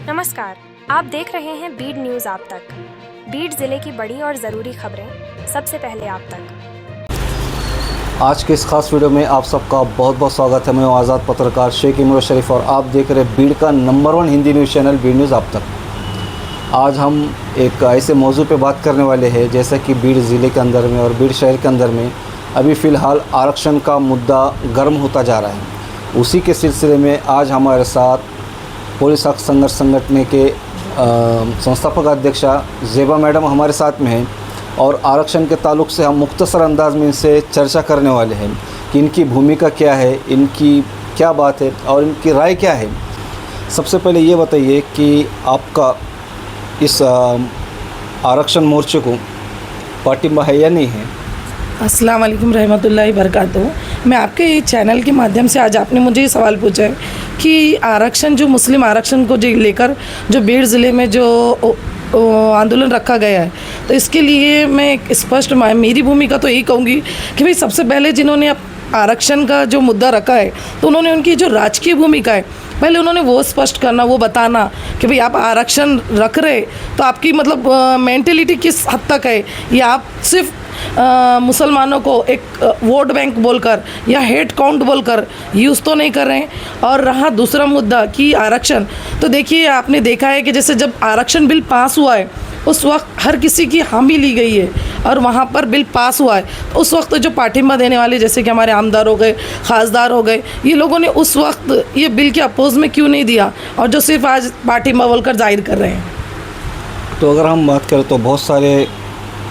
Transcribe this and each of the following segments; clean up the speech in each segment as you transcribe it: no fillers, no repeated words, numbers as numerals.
नमस्कार, आप देख रहे हैं बीड न्यूज़ आप तक। बीड ज़िले की बड़ी और ज़रूरी खबरें सबसे पहले आप तक। आज के इस खास वीडियो में आप सबका बहुत बहुत स्वागत है। मैं हूं आज़ाद पत्रकार शेख इमरान शरीफ और आप देख रहे हैं बीड का number 1 Hindi news channel Beed news आप तक। आज हम एक ऐसे मौजू पे बात करने वाले हैं जैसा कि बीड ज़िले के अंदर में और बीड शहर के अंदर में अभी फ़िलहाल आरक्षण का मुद्दा गर्म होता जा रहा है। उसी के सिलसिले में आज हमारे साथ पुलिस हक संघर्ष संगठन के संस्थापक अध्यक्षा ज़ेबा मैडम हमारे साथ में हैं और आरक्षण के ताल्लुक़ से हम मुख्तसर अंदाज में इनसे चर्चा करने वाले हैं कि इनकी भूमिका क्या है, इनकी क्या बात है और इनकी राय क्या है। सबसे पहले ये बताइए कि आपका इस आरक्षण मोर्चे को पार्टिंबा है या नहीं है? अस्सलाम वालेकुम रहमतुल्लाहि बरकातहू। मैं आपके चैनल के माध्यम से आज आपने मुझे ये सवाल पूछा है कि आरक्षण जो मुस्लिम आरक्षण को लेकर जो बीड ज़िले में जो आंदोलन रखा गया है, तो इसके लिए मैं स्पष्ट मेरी भूमिका तो यही कहूँगी कि भाई सबसे पहले जिन्होंने आरक्षण का जो मुद्दा रखा है तो उन्होंने उनकी जो राजकीय भूमिका है पहले उन्होंने वो स्पष्ट करना, वो बताना कि भाई आप आरक्षण रख रहे तो आपकी मतलब मेंटेलिटी किस हद तक है, या आप सिर्फ मुसलमानों को एक वोट बैंक बोलकर या हेड काउंट बोलकर यूज़ तो नहीं कर रहे हैं। और रहा दूसरा मुद्दा कि आरक्षण, तो देखिए आपने देखा है कि जैसे जब आरक्षण बिल पास हुआ है उस वक्त हर किसी की हामी ली गई है और वहाँ पर बिल पास हुआ है, तो उस वक्त जो पार्टिंबा देने वाले जैसे कि हमारे आमदार हो गए, खासदार हो गए, ये लोगों ने उस वक्त ये बिल के अपोज में क्यों नहीं दिया और जो सिर्फ आज पार्टिंबा बोलकर जाहिर कर रहे हैं। तो अगर हम बात करें तो बहुत सारे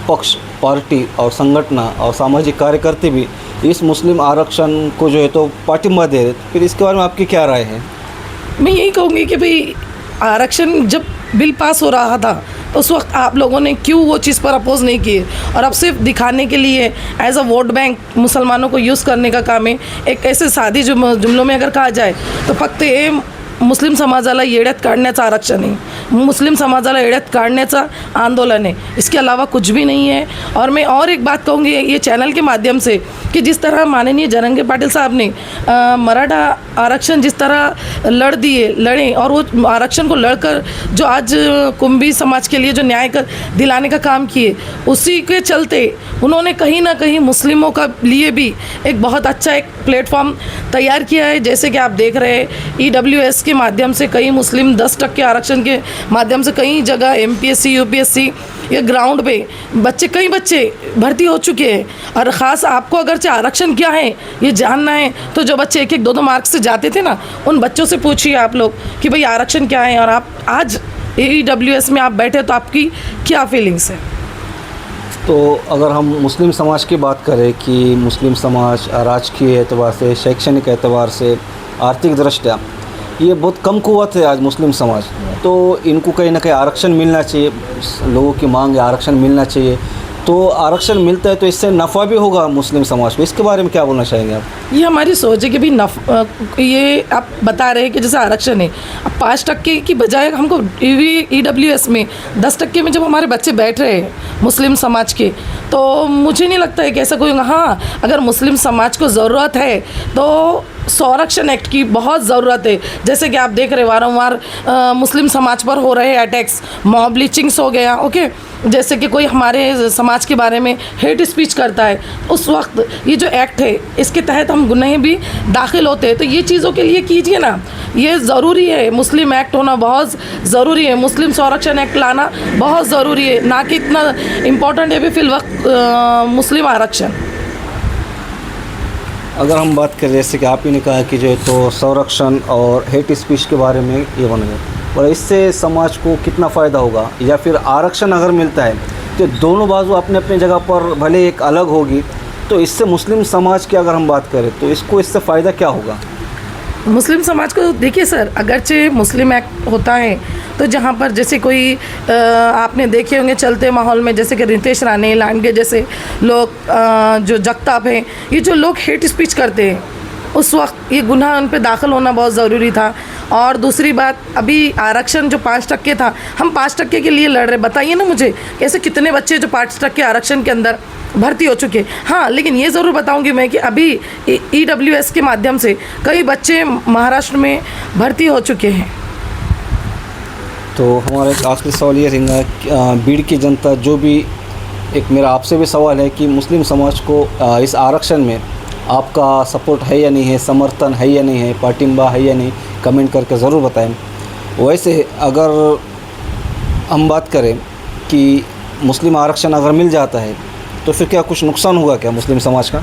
पक्ष, पार्टी और संगठन और सामाजिक कार्यकर्ता भी इस मुस्लिम आरक्षण को जो है तो पार्टिंबा दे रहे, फिर इसके बारे में आपकी क्या राय है? मैं यही कहूँगी कि भाई आरक्षण जब बिल पास हो रहा था तो उस वक्त आप लोगों ने क्यों वो चीज़ पर अपोज नहीं किए, और अब सिर्फ दिखाने के लिए एज अ वोट बैंक मुसलमानों को यूज़ करने का काम है। एक ऐसे सादी जुमलों में अगर कहा जाए तो फक्त ये मुस्लिम समाजाला येड्यात काढण्याचं आरक्षण आहे, मुस्लिम समाजाला येड्यात काढण्याचं आंदोलन है, इसके अलावा कुछ भी नहीं है। और मैं और एक बात कहूँगी ये चैनल के माध्यम से कि जिस तरह माननीय जरंगे पाटिल साहब ने मराठा आरक्षण जिस तरह लड़े और वो आरक्षण को लड़कर जो आज कुंभी समाज के लिए जो न्याय दिलाने का काम किए, उसी के चलते उन्होंने कहीं ना कहीं मुस्लिमों का लिए भी एक बहुत अच्छा एक प्लेटफॉर्म तैयार किया है। जैसे कि आप देख रहे हैं EWS के माध्यम से कई मुस्लिम 10% आरक्षण के माध्यम से कई जगह MPSC UPSC या ग्राउंड पे कई बच्चे भर्ती हो चुके हैं। और ख़ास आपको अगर आरक्षण क्या है ये जानना है तो जो बच्चे 1-1 2-2 मार्क्स से जाते थे ना, उन बच्चों से पूछिए आप लोग कि भाई आरक्षण क्या है और आप आज EWS में आप बैठे तो आपकी क्या फीलिंग्स है। तो अगर हम मुस्लिम समाज की बात करें कि मुस्लिम समाज राजकीय एतबार से, शैक्षणिक एतबार से, आर्थिक दृष्टया ये बहुत कम कुव्वत है आज मुस्लिम समाज, तो इनको कहीं ना कहीं आरक्षण मिलना चाहिए। लोगों की मांग है आरक्षण मिलना चाहिए, तो आरक्षण मिलता है तो इससे नफ़ा भी होगा मुस्लिम समाज को। इसके बारे में क्या बोलना चाहेंगे आप? ये हमारी सोच है कि भाई ये आप बता रहे हैं कि जैसे आरक्षण है, अब 5% की बजाय हमको EWS में 10% में जब हमारे बच्चे बैठ रहे हैं मुस्लिम समाज के, तो मुझे नहीं लगता है कि ऐसा कोई हाँ, अगर मुस्लिम समाज को ज़रूरत है तो संरक्षण एक्ट की बहुत ज़रूरत है। जैसे कि आप देख रहे वारंवार मुस्लिम समाज पर हो रहे अटैक्स, मॉब ब्लीचिंग्स हो गया, ओके, जैसे कि कोई हमारे समाज के बारे में हेट स्पीच करता है, उस वक्त ये जो एक्ट है इसके तहत हम गुनाह भी दाखिल होते हैं। तो ये चीज़ों के लिए कीजिए ना, ये ज़रूरी है। मुस्लिम एक्ट होना बहुत ज़रूरी है, मुस्लिम संरक्षण एक्ट लाना बहुत ज़रूरी है, ना कि इतना इम्पोर्टेंट है भी फिल वक्त मुस्लिम आरक्षण। अगर हम बात करें जैसे कि आप ही ने कहा कि जो है तो संरक्षण और हेट स्पीच के बारे में ये बन गए, और इससे समाज को कितना फ़ायदा होगा, या फिर आरक्षण अगर मिलता है तो दोनों बाजू अपने अपने जगह पर भले एक अलग होगी, तो इससे मुस्लिम समाज की अगर हम बात करें तो इससे फ़ायदा क्या होगा? मुस्लिम समाज को देखिए सर, अगरचे मुस्लिम एक्ट होता है तो जहाँ पर जैसे कोई आपने देखे होंगे चलते माहौल में जैसे कि रितेश राणे, लांडगे जैसे लोग, जो जगताप हैं, ये जो लोग हेट स्पीच करते हैं, उस वक्त ये गुनाह उन पे दाखिल होना बहुत ज़रूरी था। और दूसरी बात, अभी आरक्षण जो 5% था, हम 5% के लिए लड़ रहे। बताइए ना मुझे ऐसे कितने बच्चे जो 5% आरक्षण के अंदर भर्ती हो चुके। हाँ, लेकिन ये ज़रूर बताऊंगी मैं कि अभी EWS के माध्यम से कई बच्चे महाराष्ट्र में भर्ती हो चुके हैं। तो हमारा एक आखिरी सवाल ये रहेगा कि बीड़ की जनता जो भी, एक मेरा आपसे भी सवाल है कि मुस्लिम समाज को इस आरक्षण में आपका सपोर्ट है या नहीं है, समर्थन है या नहीं है, पाटिंबा है या नहीं, कमेंट करके ज़रूर बताएं। वैसे अगर हम बात करें कि मुस्लिम आरक्षण अगर मिल जाता है तो फिर क्या कुछ नुकसान होगा क्या मुस्लिम समाज का?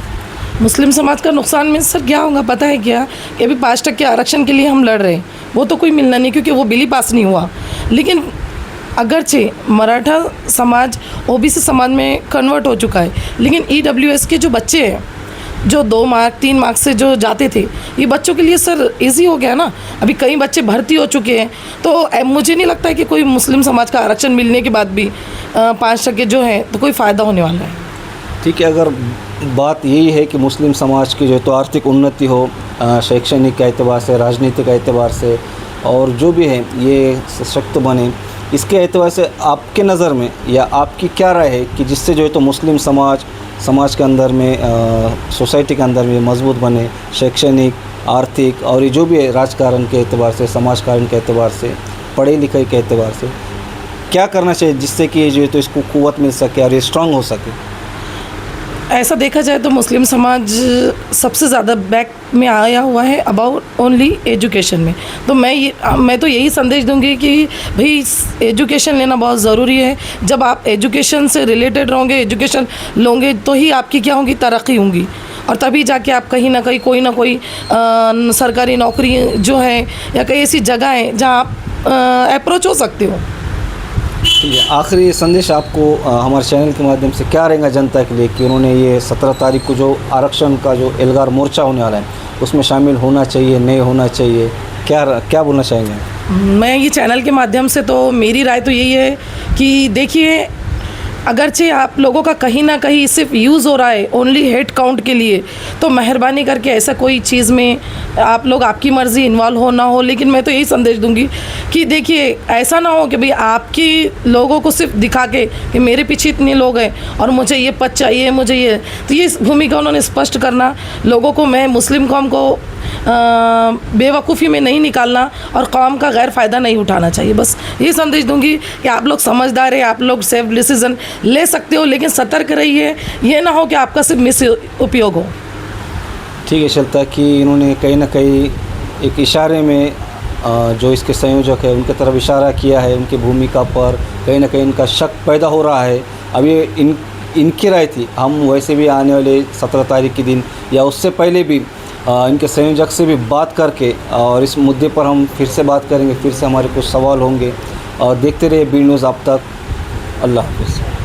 मुस्लिम समाज का नुकसान में सर क्या होगा पता है क्या, कि अभी 5% आरक्षण के लिए हम लड़ रहे हैं, वो तो कोई मिलना नहीं क्योंकि वो बिल ही पास नहीं हुआ। लेकिन अगरचे मराठा समाज ओबीसी समाज में कन्वर्ट हो चुका है, लेकिन ईडब्ल्यूएस के जो बच्चे हैं जो 2 मार्क 3 मार्क से जो जाते थे, ये बच्चों के लिए सर इजी हो गया ना। अभी कई बच्चे भर्ती हो चुके हैं, तो मुझे नहीं लगता है कि कोई मुस्लिम समाज का आरक्षण मिलने के बाद भी 5% जो है तो कोई फ़ायदा होने वाला है। ठीक है, अगर बात यही है कि मुस्लिम समाज की जो तो आर्थिक उन्नति हो, शैक्षणिक के एतबार से, राजनीतिक के एतबार से, और जो भी है ये सशक्त बने, इसके एतबार से आपके नज़र में या आपकी क्या राय है कि जिससे जो है तो मुस्लिम समाज के अंदर में, सोसाइटी के अंदर में मजबूत बने, शैक्षणिक, आर्थिक और ये जो भी है राजकारण के एतबार से, समाजकारण के एतबार से, पढ़ाई लिखाई के एतबार से क्या करना चाहिए जिससे कि जो है तो इसको क़ुव्वत मिल सके और ये स्ट्रांग हो सके? ऐसा देखा जाए तो मुस्लिम समाज सबसे ज़्यादा बैक में आया हुआ है अबाउट ओनली एजुकेशन में। तो मैं तो यही संदेश दूंगी कि भाई एजुकेशन लेना बहुत ज़रूरी है। जब आप एजुकेशन से रिलेटेड रहोगे, एजुकेशन लोगे तो ही आपकी क्या होगी, तरक्की होगी, और तभी जाके आप कहीं ना कहीं कोई ना कोई सरकारी नौकरी जो है या कई ऐसी जगह है जहाँ आप अप्रोच हो सकते हो। ठीक है, आखिरी संदेश आपको हमारे चैनल के माध्यम से क्या रहेगा जनता के लिए कि उन्होंने ये 17 तारीख को जो आरक्षण का जो एल्गार मोर्चा होने वाला है उसमें शामिल होना चाहिए, नहीं होना चाहिए, क्या बोलना चाहेंगे? मैं ये चैनल के माध्यम से तो मेरी राय तो यही है कि देखिए, अगरचे आप लोगों का कहीं ना कहीं सिर्फ यूज़ हो रहा है ओनली हेड काउंट के लिए, तो मेहरबानी करके ऐसा कोई चीज़ में आप लोग, आपकी मर्ज़ी इन्वॉल्व हो ना हो। लेकिन मैं तो यही संदेश दूंगी कि देखिए, ऐसा ना हो कि भाई आपकी लोगों को सिर्फ दिखा के कि मेरे पीछे इतने लोग हैं और मुझे ये पद चाहिए, मुझे ये, तो ये भूमिका उन्होंने स्पष्ट करना लोगों को। मैं मुस्लिम कौम को बेवकूफ़ी में नहीं निकालना और कौम का गैर फ़ायदा नहीं उठाना चाहिए। बस ये संदेश दूंगी कि आप लोग समझदार हैं, आप लोग सेल्फ डिसीज़न ले सकते हो, लेकिन सतर्क रहिए, ये ना हो कि आपका सिर्फ मिस उपयोग हो। ठीक है, चलता कि इन्होंने कहीं ना कहीं एक इशारे में जो इसके संयोजक है उनकी तरफ इशारा किया है, उनकी भूमिका पर कहीं ना कहीं इनका शक पैदा हो रहा है। अब ये इनकी राय थी, हम वैसे भी आने वाले 17 तारीख के दिन या उससे पहले भी इनके संयोजक से भी बात करके और इस मुद्दे पर हम फिर से बात करेंगे, फिर से हमारे कुछ सवाल होंगे। और देखते रहिए बीड न्यूज़ आप तक। अल्लाह हाफ़िज़।